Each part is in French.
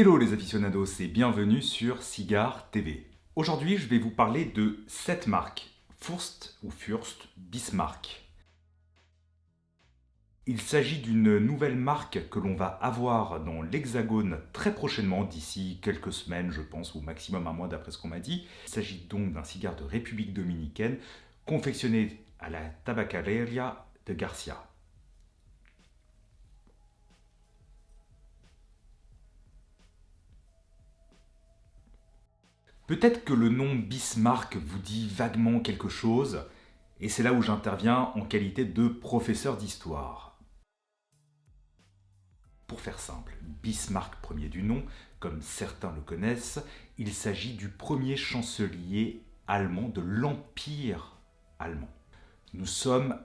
Hello les aficionados et bienvenue sur Cigare TV. Aujourd'hui, je vais vous parler de cette marque, Fürst ou Fürst Bismarck. Il s'agit d'une nouvelle marque que l'on va avoir dans l'Hexagone très prochainement, d'ici quelques semaines je pense, ou maximum un mois d'après ce qu'on m'a dit. Il s'agit donc d'un cigare de République Dominicaine, confectionné à la Tabacaleria de Garcia. Peut-être que le nom Bismarck vous dit vaguement quelque chose, et c'est là où j'interviens en qualité de professeur d'histoire. Pour faire simple, Bismarck premier du nom, comme certains le connaissent, il s'agit du premier chancelier allemand de l'Empire allemand. Nous sommes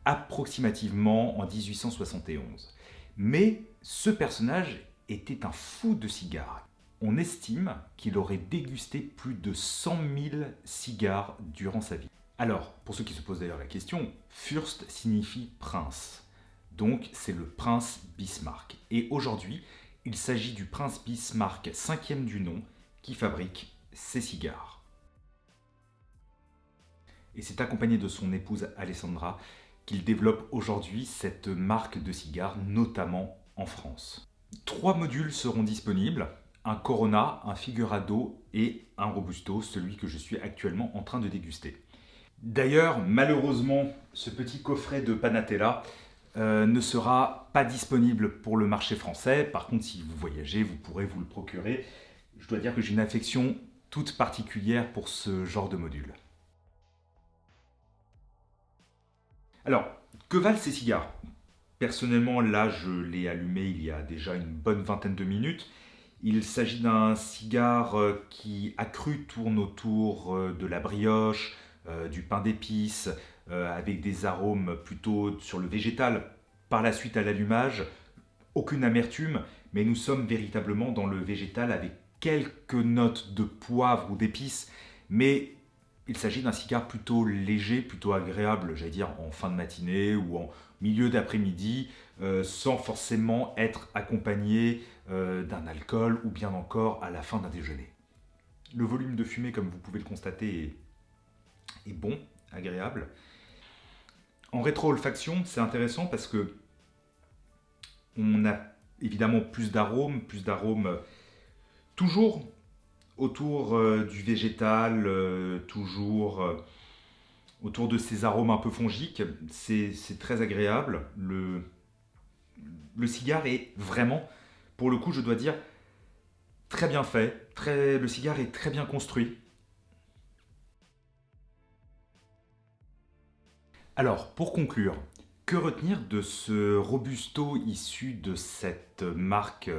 approximativement en 1871. Mais ce personnage était un fou de cigares. On estime qu'il aurait dégusté plus de 100 000 cigares durant sa vie. Alors, pour ceux qui se posent d'ailleurs la question, Fürst signifie prince. Donc c'est le prince Bismarck. Et aujourd'hui, il s'agit du prince Bismarck 5e du nom qui fabrique ces cigares. Et c'est accompagné de son épouse Alessandra qu'il développe aujourd'hui cette marque de cigares, notamment en France. 3 modules seront disponibles, un Corona, un Figurado et un Robusto, celui que je suis actuellement en train de déguster. D'ailleurs, malheureusement, ce petit coffret de Panatella ne sera pas disponible pour le marché français. Par contre, si vous voyagez, vous pourrez vous le procurer. Je dois dire que j'ai une affection toute particulière pour ce genre de module. Alors, que valent ces cigares? Personnellement, là, je l'ai allumé il y a déjà une bonne vingtaine de minutes. Il s'agit d'un cigare qui accru tourne autour de la brioche, du pain d'épices, avec des arômes plutôt sur le végétal. Par la suite à l'allumage, aucune amertume, mais nous sommes véritablement dans le végétal avec quelques notes de poivre ou d'épices, mais il s'agit d'un cigare plutôt léger, plutôt agréable, j'allais dire en fin de matinée ou en milieu d'après-midi, sans forcément être accompagné d'un alcool ou bien encore à la fin d'un déjeuner. Le volume de fumée, comme vous pouvez le constater, est bon, agréable. En rétro-olfaction, c'est intéressant parce que on a évidemment plus d'arômes toujours autour du végétal, toujours autour de ces arômes un peu fongiques. C'est très agréable. Le cigare est vraiment, pour le coup, je dois dire, très bien fait. Le cigare est très bien construit. Alors, pour conclure, que retenir de ce Robusto issu de cette marque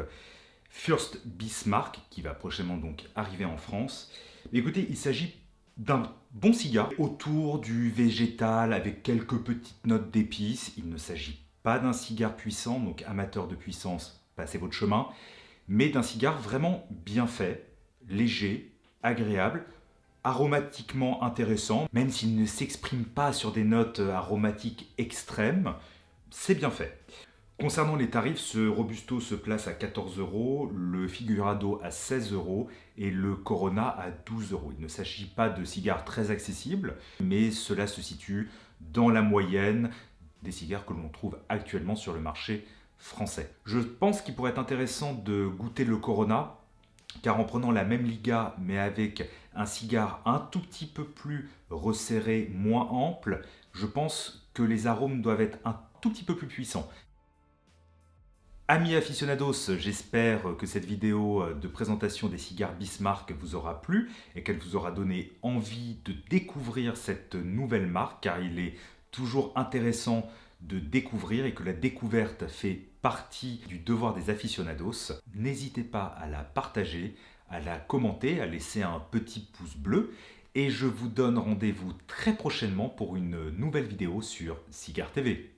Fürst Bismarck, qui va prochainement donc arriver en France? Écoutez, il s'agit d'un bon cigare autour du végétal avec quelques petites notes d'épices. Il ne s'agit pas d'un cigare puissant, donc amateur de puissance, passez votre chemin, mais d'un cigare vraiment bien fait, léger, agréable, aromatiquement intéressant, même s'il ne s'exprime pas sur des notes aromatiques extrêmes, c'est bien fait. Concernant les tarifs, ce Robusto se place à 14 €, le Figurado à 16 € et le Corona à 12 €. Il ne s'agit pas de cigares très accessibles, mais cela se situe dans la moyenne des cigares que l'on trouve actuellement sur le marché français. Je pense qu'il pourrait être intéressant de goûter le Corona, car en prenant la même liga mais avec un cigare un tout petit peu plus resserré, moins ample, je pense que les arômes doivent être un tout petit peu plus puissants. Amis aficionados, j'espère que cette vidéo de présentation des cigares Bismarck vous aura plu et qu'elle vous aura donné envie de découvrir cette nouvelle marque, car il est toujours intéressant de découvrir et que la découverte fait partie du devoir des aficionados. N'hésitez pas à la partager, à la commenter, à laisser un petit pouce bleu et je vous donne rendez-vous très prochainement pour une nouvelle vidéo sur Cigare TV.